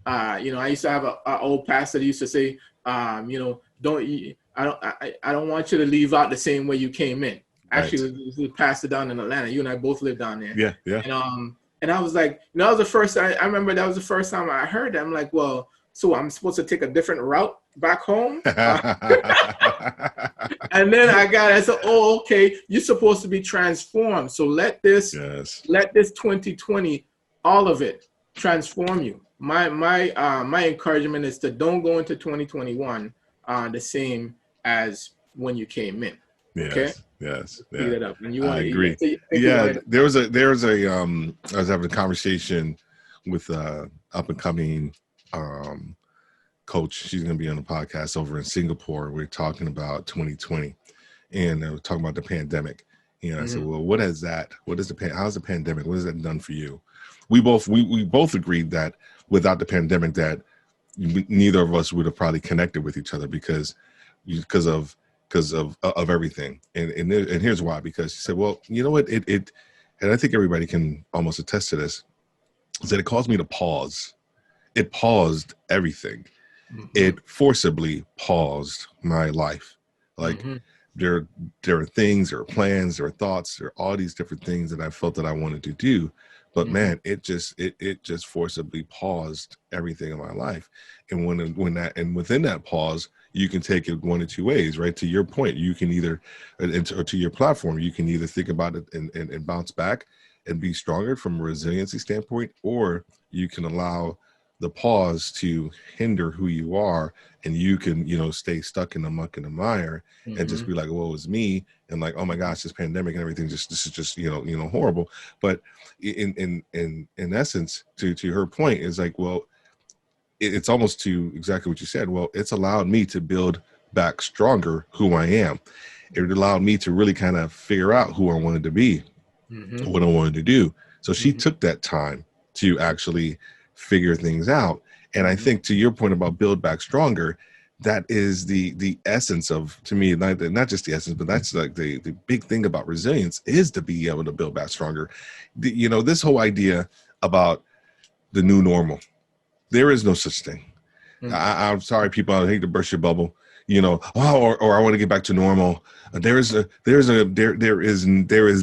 I used to have an old pastor that used to say, I don't want you to leave out the same way you came in. Actually, we passed it down in Atlanta. You and I both lived down there. Yeah. And I was like, that was the first time. I remember that was the first time I heard that. I'm like, well, so I'm supposed to take a different route back home? And then I said, oh, okay, you're supposed to be transformed. So let this 2020, all of it, transform you. My encouragement is to don't go into 2021 the same as when you came in. Okay. Yes. It up. And I agree. There was a I was having a conversation with up and coming coach. She's going to be on the podcast over in Singapore. We're talking about 2020, and we're talking about the pandemic. I said, well, how's the pandemic? What has that done for you? We both agreed that without the pandemic, that neither of us would have probably connected with each other because of everything. And here's why. Because she said, well, you know what, it and I think everybody can almost attest to this, is that it caused me to pause. It paused everything. It forcibly paused my life. Like there are things, there are plans, there are thoughts, there are all these different things that I felt that I wanted to do. But man, it just forcibly paused everything in my life. And within that pause, you can take it one of two ways, right? To your point, you can either, or to your platform, you can either think about it and bounce back and be stronger from a resiliency standpoint, or you can allow the pause to hinder who you are, and you can, stay stuck in the muck and the mire and just be like, well, it's me. And like, oh my gosh, this pandemic and everything, this is just, horrible. But in essence, to her point, is like, well, it's almost to exactly what you said. Well, it's allowed me to build back stronger who I am. It allowed me to really kind of figure out who I wanted to be, what I wanted to do. So she took that time to actually figure things out. And I think to your point about build back stronger, that is the essence of, to me, not just the essence, but that's like the big thing about resilience, is to be able to build back stronger. This whole idea about the new normal, there is no such thing. I'm sorry, people, I hate to burst your bubble, or I want to get back to normal. There is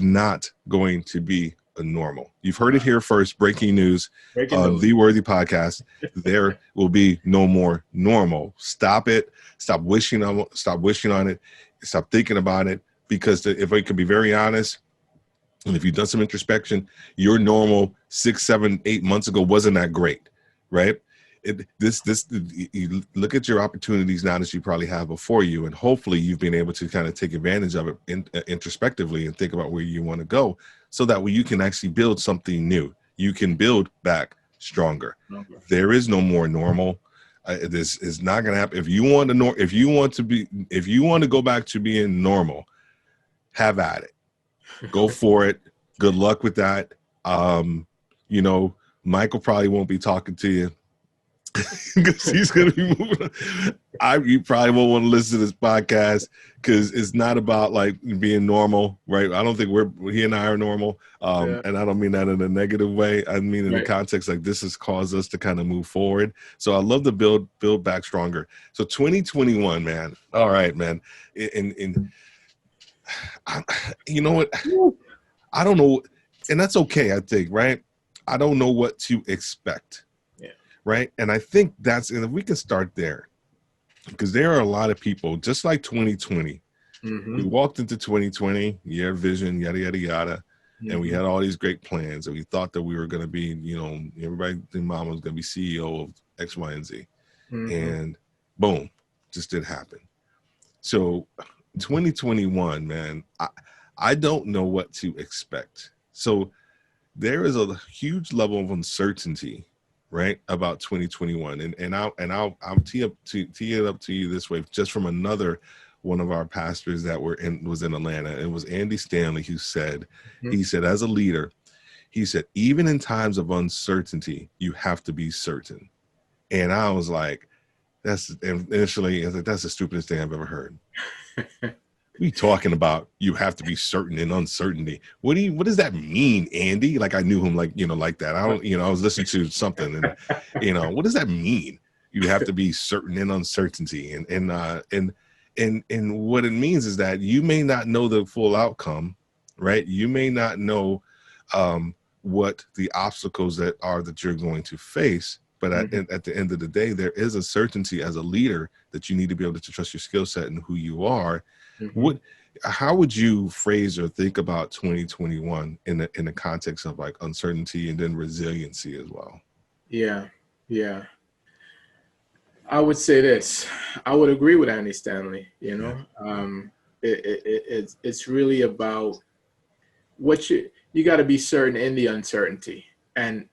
not going to be a normal. You've heard it here first. Breaking news on the Worthy Podcast. There will be no more normal. Stop it. Stop wishing on it. Stop thinking about it. Because if I could be very honest, and if you've done some introspection, your normal 6, 7, 8 months ago wasn't that great, right? You look at your opportunities now that you probably have before you, and hopefully you've been able to kind of take advantage of it introspectively and think about where you want to go, so that way you can actually build something new. You can build back stronger. Okay. There is no more normal. This is not going to happen. If you want to go back to being normal, have at it. Go for it. Good luck with that. Michael probably won't be talking to you because he's going to be moving on. You probably won't want to listen to this podcast because it's not about like being normal, right? I don't think he and I are normal. And I don't mean that in a negative way. I mean in the context, like, this has caused us to kind of move forward. So I love to build back stronger. So 2021, man. All right, man. You know what? I don't know. And that's okay, I think, right? I don't know what to expect. Right. And I think and if we can start there, because there are a lot of people, just like 2020, we walked into 2020, year vision, yada, yada, yada. And we had all these great plans, and we thought that we were going to be, everybody think mom was going to be CEO of X, Y, and Z. And boom, just didn't happen. So 2021, man, I don't know what to expect. So there is a huge level of uncertainty, right, about 2021, and I'll tee it up to you this way, just from another one of our pastors that was in Atlanta. It was Andy Stanley who said, he said, as a leader, he said, even in times of uncertainty, you have to be certain. And I was like, initially, I was like, that's the stupidest thing I've ever heard. We talking about you have to be certain in uncertainty. What does that mean, Andy? Like, I knew him like that. I was listening to something, and what does that mean? You have to be certain in uncertainty. And what it means is that you may not know the full outcome, right? You may not know what the obstacles that you're going to face. But at the end of the day, there is a certainty as a leader that you need to be able to trust your skill set and who you are. How would you phrase or think about 2021 in the context of like uncertainty and then resiliency as well? Yeah. I would say this. I would agree with Andy Stanley. It's really about what you got to be certain in the uncertainty, and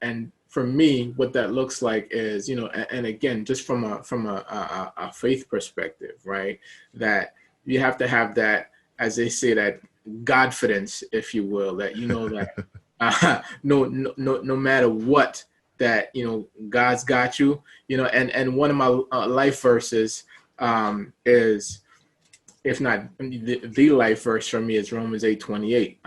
for me, what that looks like is, and again, just from a faith perspective, right? That you have to have that, as they say, that Godfidence, if you will, that that no matter what, that God's got you. And one of my life verses is, if not the life verse for me, is Romans 8:28.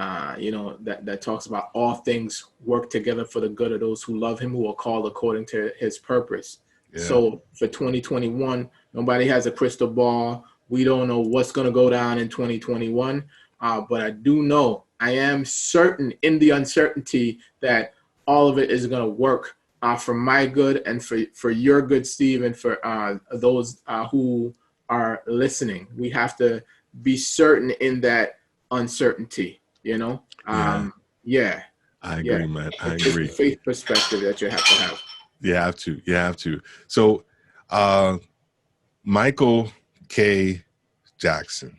That talks about all things work together for the good of those who love him, who are called according to his purpose. Yeah. So for 2021, nobody has a crystal ball. We don't know what's going to go down in 2021. But I do know, I am certain in the uncertainty that all of it is going to work for my good and for your good, Steve, and for those who are listening. We have to be certain in that uncertainty, Yeah. I agree, man. I agree. It's a faith perspective that you have to have. You have to. So, Michael K. Jackson.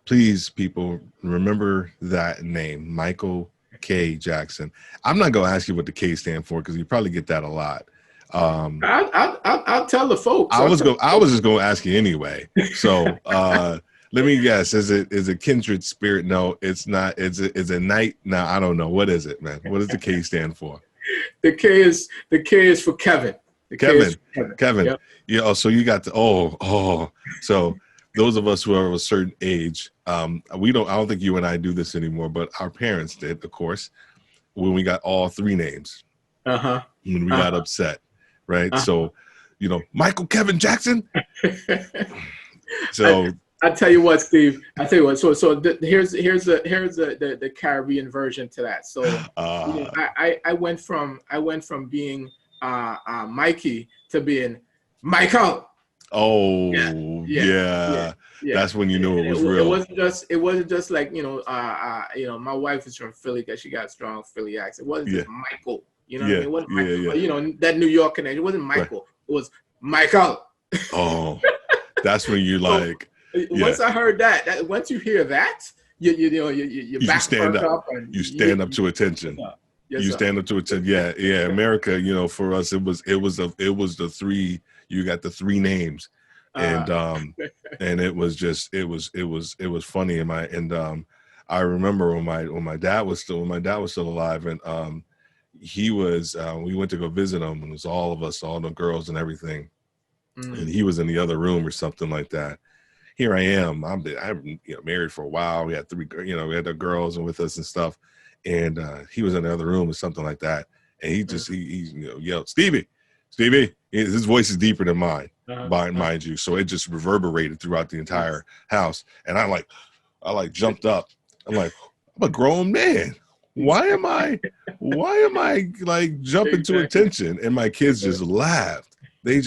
Please, people, remember that name, Michael K. Jackson. I'm not going to ask you what the K stand for because you probably get that a lot. I'll tell the folks. I was just going to ask you anyway. So let me guess. Is it kindred spirit? No, it's not. Is it night? No, I don't know. What is it, man? What does the K stand for? The K is for Kevin. The Kevin. Kevin. Yep. Yeah. So you got the So those of us who are of a certain age, I don't think you and I do this anymore, but our parents did, of course, when we got all three names. When we got upset, right? So, Michael Kevin Jackson. So I tell you what, Steve. I tell you what. Here's the Caribbean version to that. So I went from being Mikey to being Michael. Yeah. That's when you knew it was real. It wasn't just like my wife is from Philly because she got a strong Philly accent. It wasn't just Michael. You know what I mean? It wasn't Michael. But, that New York connection. It wasn't Michael. Right. It was Michael. Oh, that's when you like. Once I heard that, once you hear that, you back stand up. You stand up to attention. Yes, stand up to attention. Yeah. America, for us, it was the three. You got the three names, and and it was funny. I remember when my dad was still alive, and he was we went to go visit him, and it was all of us, all the girls and everything, and he was in the other room or something like that. Here I am. I'm married for a while. We had three, we had the girls and with us and stuff. And he was in the other room or something like that. And he just, he yelled, Stevie. His voice is deeper than mine, mind you. So it just reverberated throughout the entire house. And I jumped up. I'm like, I'm a grown man. Why am I like jumping to attention? And my kids just laughed. They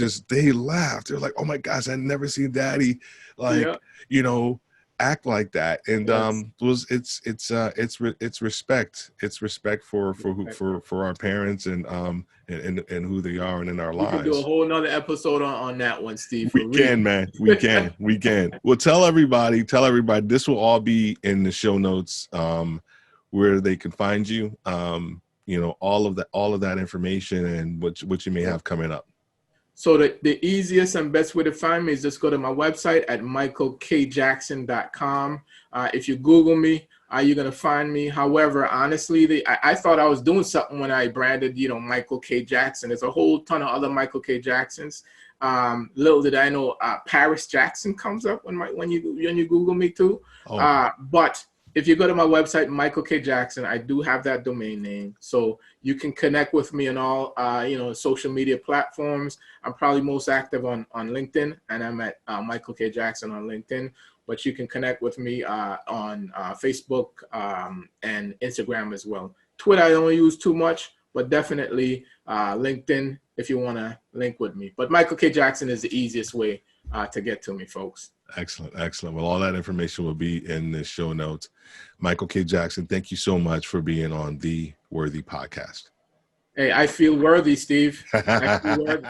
laughed. They're like, oh my gosh, I never seen Daddy act like that. And it's respect. It's respect for our parents and who they are and in our lives. We can do a whole nother episode on that one, Steve. We can, man. We can. Well, tell everybody. This will all be in the show notes, where they can find you. All of that information and what you may have coming up. So the easiest and best way to find me is just go to my website at michaelkjackson.com. If you Google me, you're going to find me. However, honestly, I thought I was doing something when I branded, Michael K. Jackson. There's a whole ton of other Michael K. Jacksons. Little did I know Paris Jackson comes up when you Google me too. But if you go to my website, Michael K. Jackson, I do have that domain name. So you can connect with me on all, social media platforms. I'm probably most active on LinkedIn, and I'm at Michael K. Jackson on LinkedIn. But you can connect with me on Facebook and Instagram as well. Twitter, I don't use too much, but definitely LinkedIn if you want to link with me. But Michael K. Jackson is the easiest way to get to me, folks. Excellent. Well, all that information will be in the show notes. Michael K. Jackson, thank you so much for being on the Worthy Podcast. Hey, I feel worthy, Steve. I feel worthy.